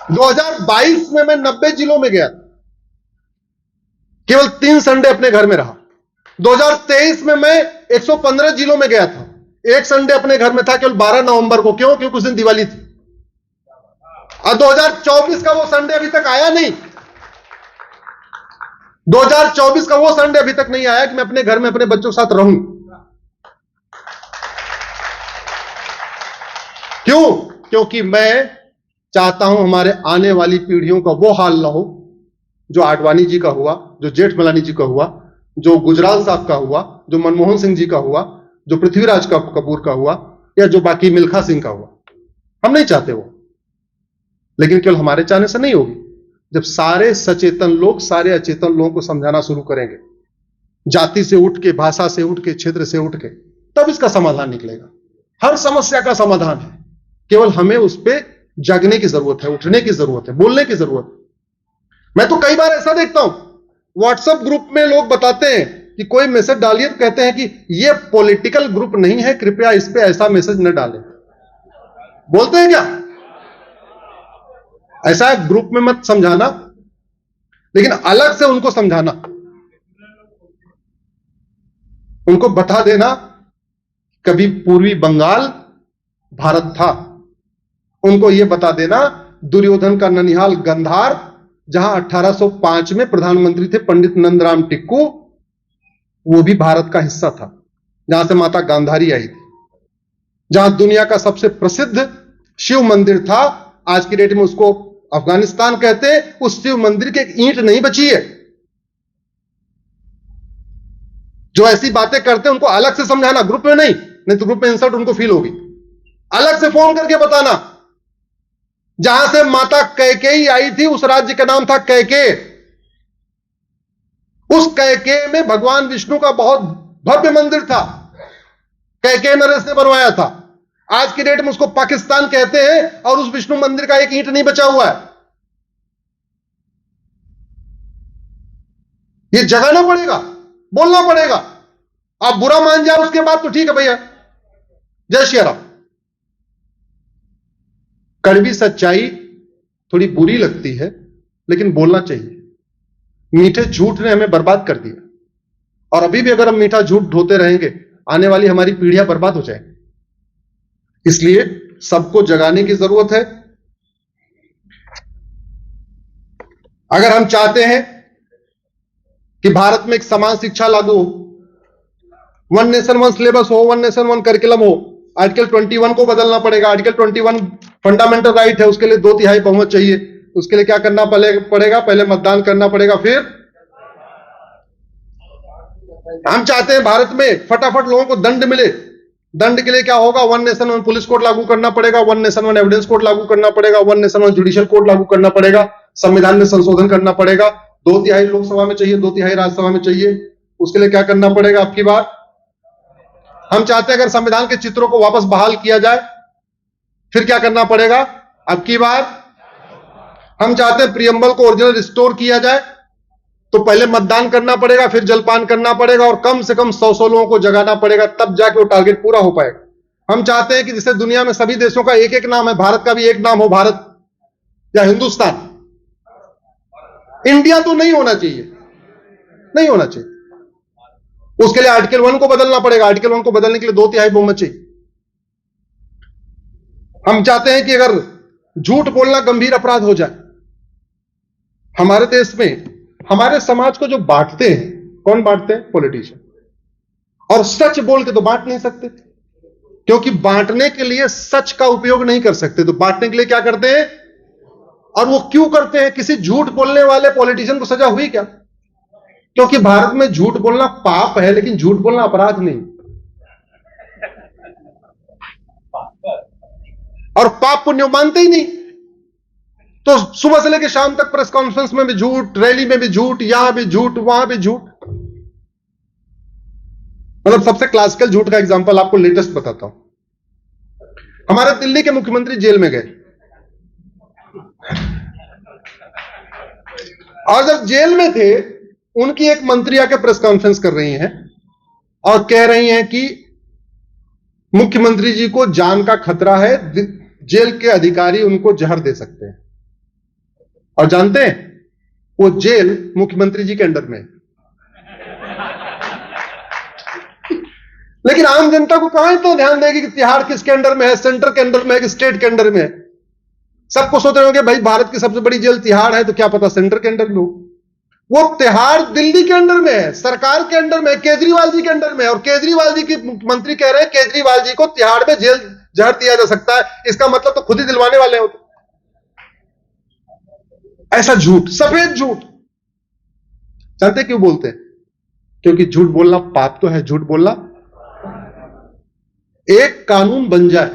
2022 में मैं 90 जिलों में गया, केवल 3 संडे अपने घर में रहा। 2023 में मैं 115 जिलों में गया था, एक संडे अपने घर में था केवल 12 नवंबर को। क्यों? क्योंकि उस दिन दिवाली थी। और 2024 का वो संडे अभी तक आया नहीं। 2024 का वो संडे अभी तक नहीं आया कि मैं अपने घर में अपने बच्चों के साथ रहूं। क्यों? क्योंकि मैं चाहता हूं हमारे आने वाली पीढ़ियों का वो हाल ना हो जो आडवाणी जी का हुआ, जो जेठमलानी जी का हुआ, जो गुजराल साहब का हुआ, जो मनमोहन सिंह जी का हुआ, जो पृथ्वीराज कपूर का हुआ, या जो बाकी मिल्खा सिंह का हुआ। हम नहीं चाहते वो। लेकिन केवल हमारे चाहने से नहीं होगी। जब सारे सचेतन लोग सारे अचेतन लोगों को समझाना शुरू करेंगे, जाति से उठ के, भाषा से उठ के, क्षेत्र से उठ के, तब इसका समाधान निकलेगा। हर समस्या का समाधान है, केवल हमें उस पर जागने की जरूरत है, उठने की जरूरत है, बोलने की जरूरत है। मैं तो कई बार ऐसा देखता हूं, व्हाट्सएप ग्रुप में लोग बताते हैं कि कोई मैसेज डालिए तो कहते हैं कि ये पॉलिटिकल ग्रुप नहीं है, कृपया इस पे ऐसा मैसेज न डालें। बोलते हैं क्या? ऐसा ग्रुप में मत समझाना, लेकिन अलग से उनको समझाना, उनको बता देना कभी पूर्वी बंगाल भारत था। उनको यह बता देना दुर्योधन का ननिहाल गंधार, जहां 1805 में प्रधानमंत्री थे पंडित नंदराम टिक्कू, वो भी भारत का हिस्सा था, जहां से माता गांधारी आई थी। जहां दुनिया का सबसे प्रसिद्ध शिव मंदिर था, आज की डेट में उसको अफगानिस्तान कहते हैं, उस शिव मंदिर की एक ईंट नहीं बची है। जो ऐसी बातें करते हैं उनको अलग से समझाना, ग्रुप में नहीं तो ग्रुप में इंसल्ट उनको फील होगी। अलग से फोन करके बताना, जहां से माता कैकेयी आई थी उस राज्य का नाम था कैकेय। उस कैकेय में भगवान विष्णु का बहुत भव्य मंदिर था, कैकेय नरेश ने बनवाया था। आज की डेट में उसको पाकिस्तान कहते हैं और उस विष्णु मंदिर का एक ईंट नहीं बचा हुआ है। ये जगाना पड़ेगा, बोलना पड़ेगा। आप बुरा मान जाए उसके बाद तो ठीक है भैया, जय श्री राम। कड़वी सच्चाई थोड़ी बुरी लगती है, लेकिन बोलना चाहिए। मीठे झूठ ने हमें बर्बाद कर दिया, और अभी भी अगर हम मीठा झूठ ढोते रहेंगे, आने वाली हमारी पीढ़ियां बर्बाद हो जाएंगी। इसलिए सबको जगाने की जरूरत है। अगर हम चाहते हैं कि भारत में एक समान शिक्षा लागू हो, वन नेशन वन सिलेबस हो, वन नेशन वन करिकुलम हो, आर्टिकल 21 को बदलना पड़ेगा। आर्टिकल 21 फंडामेंटल राइट है, उसके लिए 2/3 बहुमत चाहिए। उसके लिए क्या करना पड़ेगा? पहले मतदान करना पड़ेगा, फिर हम चाहते हैं भारत में फटाफट लोगों को दंड मिले। दंड के लिए क्या होगा? One nation one police code लागू करना पड़ेगा, one nation one evidence code लागू करना पड़ेगा, one nation one judicial code लागू करना पड़ेगा, संविधान में संशोधन करना पड़ेगा। 2/3 लोकसभा में चाहिए, 2/3 राज्यसभा में चाहिए। उसके लिए क्या करना पड़ेगा? अब की बार हम चाहते हैं अगर संविधान के चित्रों को वापस बहाल किया जाए, फिर क्या करना पड़ेगा? अब की बार हम चाहते हैं प्रियम्बल को ओरिजिनल रिस्टोर किया जाए, तो पहले मतदान करना पड़ेगा, फिर जलपान करना पड़ेगा, और कम से कम 100 लोगों को जगाना पड़ेगा, तब जाके वो टारगेट पूरा हो पाएगा। हम चाहते हैं कि जैसे दुनिया में सभी देशों का एक एक नाम है, भारत का भी एक नाम हो, भारत या हिंदुस्तान। इंडिया तो नहीं होना चाहिए, नहीं होना चाहिए। उसके लिए आर्टिकल 1 को बदलना पड़ेगा। आर्टिकल 1 को बदलने के लिए 2/3 बहुमत चाहिए। हम चाहते हैं कि अगर झूठ बोलना गंभीर अपराध हो जाए। हमारे देश में हमारे समाज को जो बांटते हैं, कौन बांटते हैं? पॉलिटिशियन। और सच बोल के तो बांट नहीं सकते, क्योंकि बांटने के लिए सच का उपयोग नहीं कर सकते, तो बांटने के लिए क्या करते हैं? और वो क्यों करते हैं? किसी झूठ बोलने वाले पॉलिटिशियन को सजा हुई क्या? क्योंकि भारत में झूठ बोलना पाप है, लेकिन झूठ बोलना अपराध नहीं। और पाप पुण्य मानते ही नहीं, तो सुबह से लेकर शाम तक प्रेस कॉन्फ्रेंस में भी झूठ, रैली में भी झूठ, यहां भी झूठ, वहां भी झूठ। मतलब सबसे क्लासिकल झूठ का एग्जांपल आपको लेटेस्ट बताता हूं। हमारे दिल्ली के मुख्यमंत्री जेल में गए, और जब जेल में थे, उनकी एक मंत्री आके प्रेस कॉन्फ्रेंस कर रही हैं और कह रही हैं कि मुख्यमंत्री जी को जान का खतरा है, जेल के अधिकारी उनको जहर दे सकते हैं। और जानते हैं वो जेल मुख्यमंत्री जी के अंडर में है। लेकिन आम जनता को कहां इतना ध्यान देगी कि तिहाड़ किसके अंडर में है, सेंटर के अंडर में है कि स्टेट के अंडर में है। सबको सोच रहे होंगे भाई भारत की सबसे बड़ी जेल तिहाड़ है, तो क्या पता सेंटर के अंडर में हो। वो तिहाड़ दिल्ली के अंडर में है, सरकार के अंडर में है, केजरीवाल जी के अंडर में है। और केजरीवाल जी की मुख्यमंत्री कह रहे हैं केजरीवाल जी को तिहाड़ में जेल जहर दिया जा सकता है। इसका मतलब तो खुद ही दिलवाने वाले होते। ऐसा झूठ, सफेद झूठ। जानते क्यों बोलते हैं? क्योंकि झूठ बोलना पाप तो है। झूठ बोलना एक कानून बन जाए,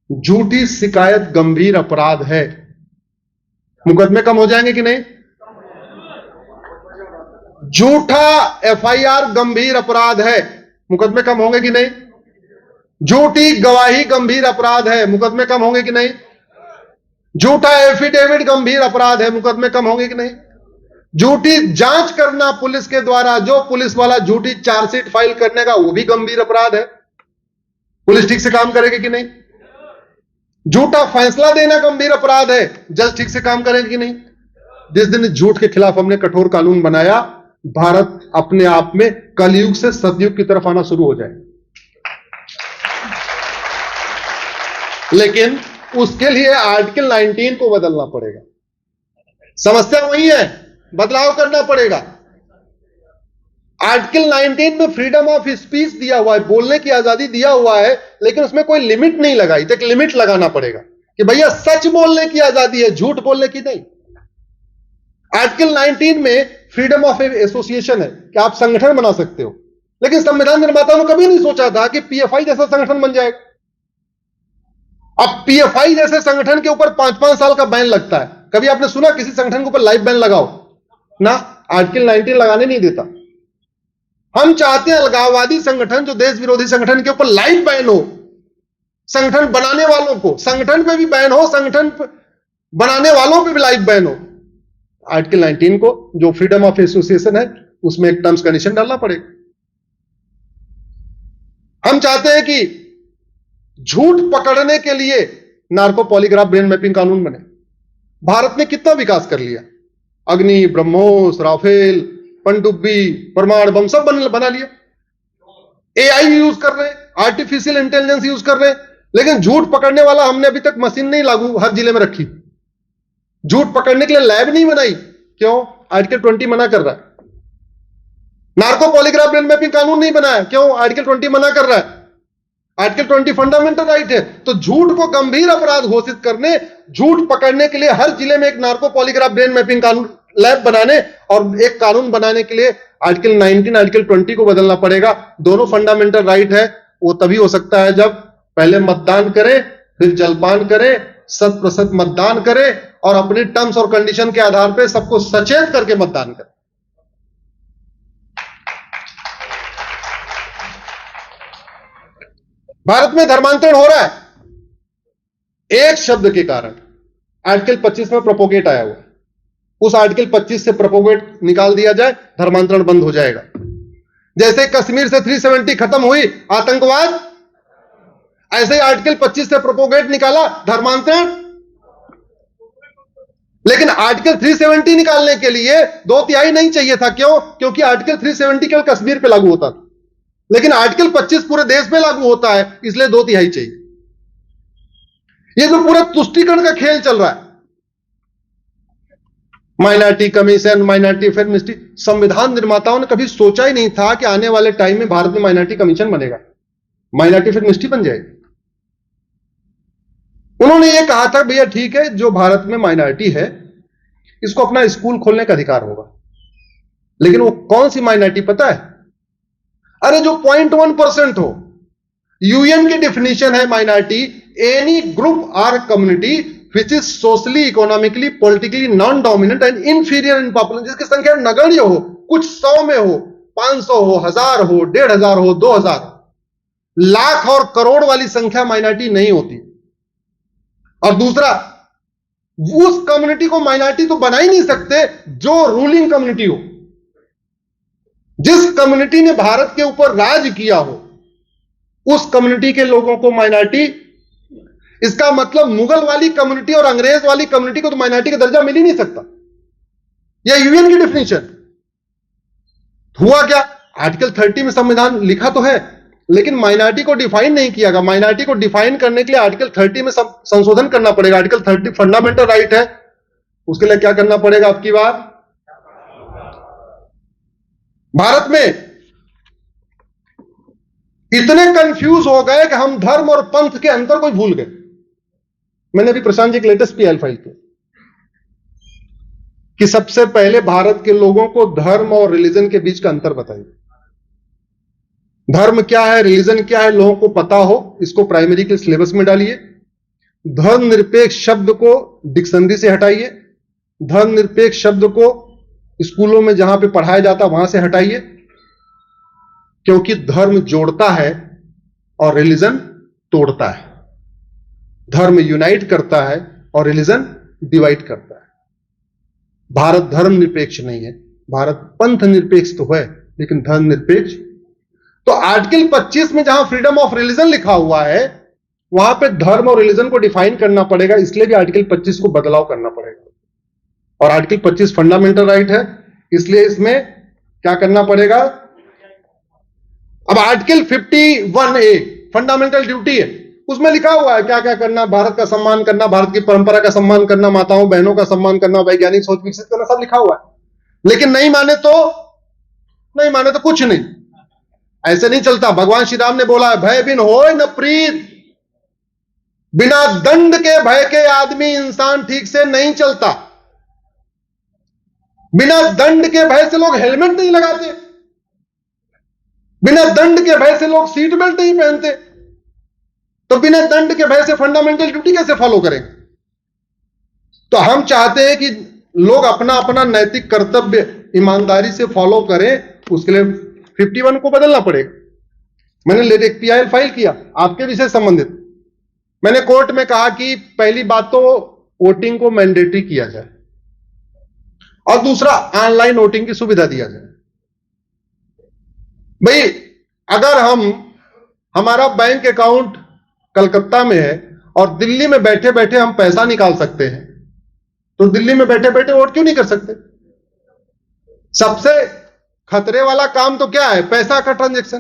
झूठी शिकायत गंभीर अपराध है, मुकदमे कम हो जाएंगे कि नहीं? झूठा एफआईआर गंभीर अपराध है, मुकदमे कम होंगे कि नहीं? झूठी गवाही गंभीर अपराध है, मुकदमे कम होंगे कि नहीं? झूठा एफिडेविट गंभीर अपराध है, मुकदमे कम होंगे कि नहीं? झूठी जांच करना पुलिस के द्वारा, जो पुलिस वाला झूठी चार्जशीट फाइल करने का, वो भी गंभीर अपराध है। पुलिस ठीक से काम करेगी कि नहीं? झूठा फैसला देना गंभीर अपराध है, जज ठीक से काम करेंगे कि नहीं? जिस दिन झूठ के खिलाफ हमने कठोर कानून बनाया, भारत अपने आप में कलयुग से सतयुग की तरफ आना शुरू हो जाए। लेकिन उसके लिए आर्टिकल 19 को बदलना पड़ेगा। समस्या वही है, बदलाव करना पड़ेगा। आर्टिकल 19 में फ्रीडम ऑफ स्पीच दिया हुआ है, बोलने की आजादी दिया हुआ है, लेकिन उसमें कोई लिमिट नहीं लगाई। तो एक लिमिट लगाना पड़ेगा कि भैया सच बोलने की आजादी है, झूठ बोलने की नहीं। आर्टिकल 19 में फ्रीडम ऑफ एसोसिएशन है कि आप संगठन बना सकते हो, लेकिन संविधान निर्माताओं ने कभी नहीं सोचा था कि पीएफआई जैसा संगठन बन जाएगा। अब पीएफआई जैसे संगठन के ऊपर 5-5 साल का बैन लगता है। कभी आपने सुना किसी संगठन के ऊपर लाइफ बैन लगाओ ना? आर्टिकल 19 लगाने नहीं देता। हम चाहते हैं अलगाववादी संगठन, जो देश विरोधी संगठन के ऊपर लाइफ बैन हो, संगठन बनाने वालों को, संगठन पे भी बैन हो, संगठन बनाने वालों पे भी लाइफ बैन हो। आर्टिकल 19 को, जो फ्रीडम ऑफ एसोसिएशन है, उसमें एक टर्म्स कंडीशन डालना पड़ेगा। हम चाहते हैं कि झूठ पकड़ने के लिए नार्को पॉलीग्राफ ब्रेन मैपिंग कानून बने। भारत ने कितना विकास कर लिया, अग्नि, ब्रह्मोस, राफेल, पनडुब्बी, परमाणु बम सब बना लिया। एआई यूज कर रहे हैं, आर्टिफिशियल इंटेलिजेंस यूज कर रहे हैं, लेकिन झूठ पकड़ने वाला हमने अभी तक मशीन नहीं लागू हर जिले में रखी। झूठ पकड़ने के लिए लैब नहीं बनाई। क्यों? आर्टिकल 20 मना कर रहा है। नार्को पॉलीग्राफ ब्रेन मैपिंग कानून नहीं बनाया। क्यों? आर्टिकल 20 मना कर रहा है। आर्टिकल 20 फंडामेंटल राइट है। तो झूठ को गंभीर अपराध घोषित करने, झूठ पकड़ने के लिए हर जिले में एक नार्को पॉलीग्राफ ब्रेन मैपिंग कानून लैब बनाने और एक कानून बनाने के लिए आर्टिकल 19 आर्टिकल 20 को बदलना पड़ेगा। दोनों फंडामेंटल राइट है। वो तभी हो सकता है जब पहले मतदान करें, फिर जलपान करें, 100% मतदान करें और अपनी टर्म्स और कंडीशन के आधार पर सबको सचेत करके मतदान करें। भारत में धर्मांतरण हो रहा है एक शब्द के कारण। आर्टिकल 25 में प्रोपोगेट आया हुआ, उस आर्टिकल 25 से प्रोपोगेट निकाल दिया जाए, धर्मांतरण बंद हो जाएगा। जैसे कश्मीर से 370 खत्म हुई आतंकवाद, ऐसे ही आर्टिकल 25 से प्रोपोगेट निकाला, धर्मांतरण। लेकिन आर्टिकल 370 निकालने के लिए 2/3 नहीं चाहिए था। क्यों? क्योंकि आर्टिकल 370 केवल कश्मीर पे लागू होता था, लेकिन आर्टिकल 25 पूरे देश में लागू होता है, इसलिए 2/3 चाहिए। ये तो पूरा तुष्टीकरण का खेल चल रहा है। Minority commission, minority affair ministry. संविधान निर्माताओं ने कभी सोचा ही नहीं था कि आने वाले टाइम में भारत में माइनॉरिटी कमीशन बनेगा, माइनॉरिटी अफेयर मिनिस्ट्री बन जाएगी। उन्होंने ये कहा था भैया ठीक है, जो भारत में माइनॉरिटी है इसको अपना स्कूल खोलने का अधिकार होगा, लेकिन वो कौन सी माइनॉरिटी पता है? अरे जो 0.1% हो। यूएन की डिफिनीशन है माइनॉरिटी, एनी ग्रुप और community which is socially, economically, politically non dominant and inferior in population, जिसकी संख्या नगण्य हो, कुछ 100 में हो, 500 हो, 1000 हो, 1500 हो, 2000, लाख और करोड़ वाली संख्या माइनॉरिटी नहीं होती। और दूसरा, उस कम्युनिटी को माइनॉरिटी तो बना ही नहीं सकते जो रूलिंग कम्युनिटी हो। जिस कम्युनिटी ने भारत के ऊपर राज किया हो, उस कम्युनिटी के लोगों को माइनॉरिटी, इसका मतलब मुगल वाली कम्युनिटी और अंग्रेज वाली कम्युनिटी को तो माइनॉरिटी का दर्जा मिल ही नहीं सकता। यह यूएन की डिफिनेशन। हुआ क्या, आर्टिकल 30 में संविधान लिखा तो है, लेकिन माइनॉरिटी को डिफाइन नहीं किया गया। माइनॉरिटी को डिफाइन करने के लिए आर्टिकल 30 में संशोधन करना पड़ेगा। आर्टिकल 30 फंडामेंटल राइट है, उसके लिए क्या करना पड़ेगा आपकी बात। भारत में इतने कंफ्यूज हो गए कि हम धर्म और पंथ के अंतर को भूल गए। मैंने अभी प्रशांत जी एक लेटेस्ट पीएल फाइल किया कि सबसे पहले भारत के लोगों को धर्म और रिलीजन के बीच का अंतर बताइए। धर्म क्या है, रिलीजन क्या है, लोगों को पता हो, इसको प्राइमरी के सिलेबस में डालिए। धर्मनिरपेक्ष शब्द को डिक्शनरी से हटाइए। धर्मनिरपेक्ष शब्द को स्कूलों में जहां पे पढ़ाया जाता वहां से हटाइए, क्योंकि धर्म जोड़ता है और रिलीजन तोड़ता है। धर्म यूनाइट करता है और रिलीजन डिवाइड करता है। भारत धर्म निरपेक्ष नहीं है, भारत पंथ निरपेक्ष तो है, लेकिन धर्म निरपेक्ष। तो आर्टिकल 25 में जहां फ्रीडम ऑफ रिलीजन लिखा हुआ है, वहां पे धर्म और रिलीजन को डिफाइन करना पड़ेगा, इसलिए भी आर्टिकल 25 को बदलाव करना पड़ेगा। और आर्टिकल 25 फंडामेंटल राइट है, इसलिए इसमें क्या करना पड़ेगा। अब आर्टिकल 51A फंडामेंटल ड्यूटी है, उसमें लिखा हुआ है क्या क्या करना। भारत का सम्मान करना, भारत की परंपरा का सम्मान करना, माताओं बहनों का सम्मान करना, वैज्ञानिक सोच विकसित करना, सब लिखा हुआ है। लेकिन नहीं माने तो कुछ नहीं। ऐसे नहीं चलता। भगवान श्री राम ने बोला है, भय बिन होय न प्रीत। बिना दंड के भय के आदमी इंसान ठीक से नहीं चलता। बिना दंड के भय से लोग हेलमेट नहीं लगाते, बिना दंड के भय से लोग सीट बेल्ट नहीं पहनते, तो बिना दंड के भय से फंडामेंटल ड्यूटी कैसे फॉलो करेंगे। तो हम चाहते हैं कि लोग अपना अपना नैतिक कर्तव्य ईमानदारी से फॉलो करें, उसके लिए 51 को बदलना पड़ेगा। मैंने लेट एक पीआईएल फाइल किया आपके विषय संबंधित। मैंने कोर्ट में कहा कि पहली बात तो वोटिंग को मैंडेटरी किया जाए, और दूसरा ऑनलाइन वोटिंग की सुविधा दिया जाए। भाई अगर हमारा बैंक अकाउंट कलकत्ता में है और दिल्ली में बैठे बैठे हम पैसा निकाल सकते हैं, तो दिल्ली में बैठे बैठे वोट क्यों नहीं कर सकते। सबसे खतरे वाला काम तो क्या है, पैसा का ट्रांजैक्शन।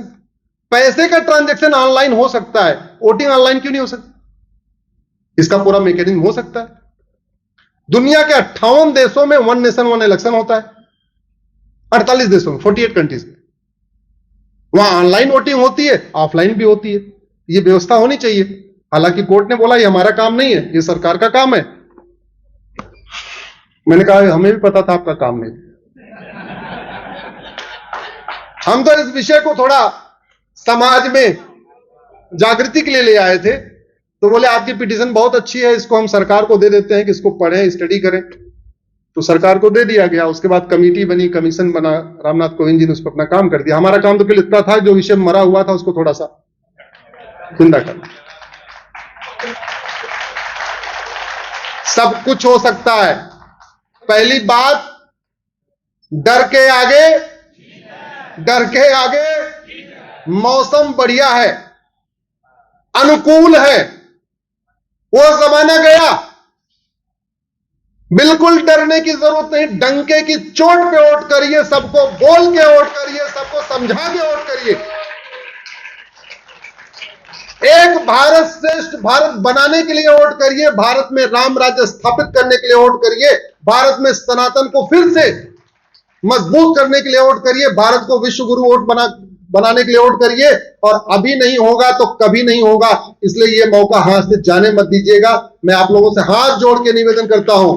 पैसे का ट्रांजैक्शन ऑनलाइन हो सकता है, वोटिंग ऑनलाइन क्यों नहीं हो सकती। इसका पूरा मैकेनिज्म हो सकता है। दुनिया के 58 देशों में 1 नेशन 1 इलेक्शन होता है। 48 देशों में, 48 कंट्रीज में, वहां ऑनलाइन वोटिंग होती है, ऑफलाइन भी होती है। ये व्यवस्था होनी चाहिए। हालांकि कोर्ट ने बोला ये हमारा काम नहीं है, ये सरकार का काम है। मैंने कहा हमें भी पता था आपका काम नहीं। हम तो इस विषय को थोड़ा समाज में जागृति के लिए ले आए थे, तो बोले आपकी पिटीशन बहुत अच्छी है, इसको हम सरकार को दे देते हैं कि इसको पढ़ें, स्टडी करें। तो सरकार को दे दिया गया। उसके बाद कमेटी बनी, कमीशन बना, रामनाथ कोविंद जी ने उस पर अपना काम कर दिया। हमारा काम तो केवल इतना था, जो विषय मरा हुआ था उसको थोड़ा सा जिंदा करना। सब कुछ हो सकता है। पहली बात, डर के आगे मौसम बढ़िया है, अनुकूल है। वो जमाना गया, बिल्कुल डरने की जरूरत नहीं। डंके की चोट पे वोट करिए, सबको बोल के वोट करिए, सबको समझा के वोट करिए। एक भारत श्रेष्ठ भारत बनाने के लिए वोट करिए, भारत में राम राज्य स्थापित करने के लिए वोट करिए, भारत में सनातन को फिर से मजबूत करने के लिए वोट करिए, भारत को विश्व गुरु वोट बनाने के लिए वोट करिए। और अभी नहीं होगा तो कभी नहीं होगा, इसलिए यह मौका हाथ से जाने मत दीजिएगा। मैं आप लोगों से हाथ जोड़ के निवेदन करता हूं,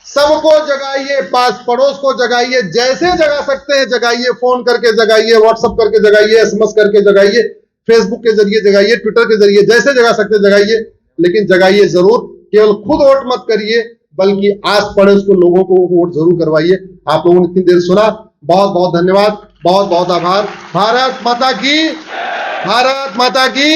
सबको जगाइए, पास पड़ोस को जगाइए, जैसे जगा सकते हैं जगाइए, फोन करके जगाइए, व्हाट्सएप करके जगाइए, एसएमएस करके जगाइए, फेसबुक के जरिए जगाइए, ट्विटर के जरिए, जैसे जगा सकते जगाइए, लेकिन जगाइए जरूर। केवल खुद वोट मत करिए, बल्कि आस पड़ोस को लोगों को वोट जरूर करवाइए। आप लोगों ने इतनी देर सुना, बहुत बहुत धन्यवाद, बहुत बहुत आभार। भारत माता की, भारत माता की।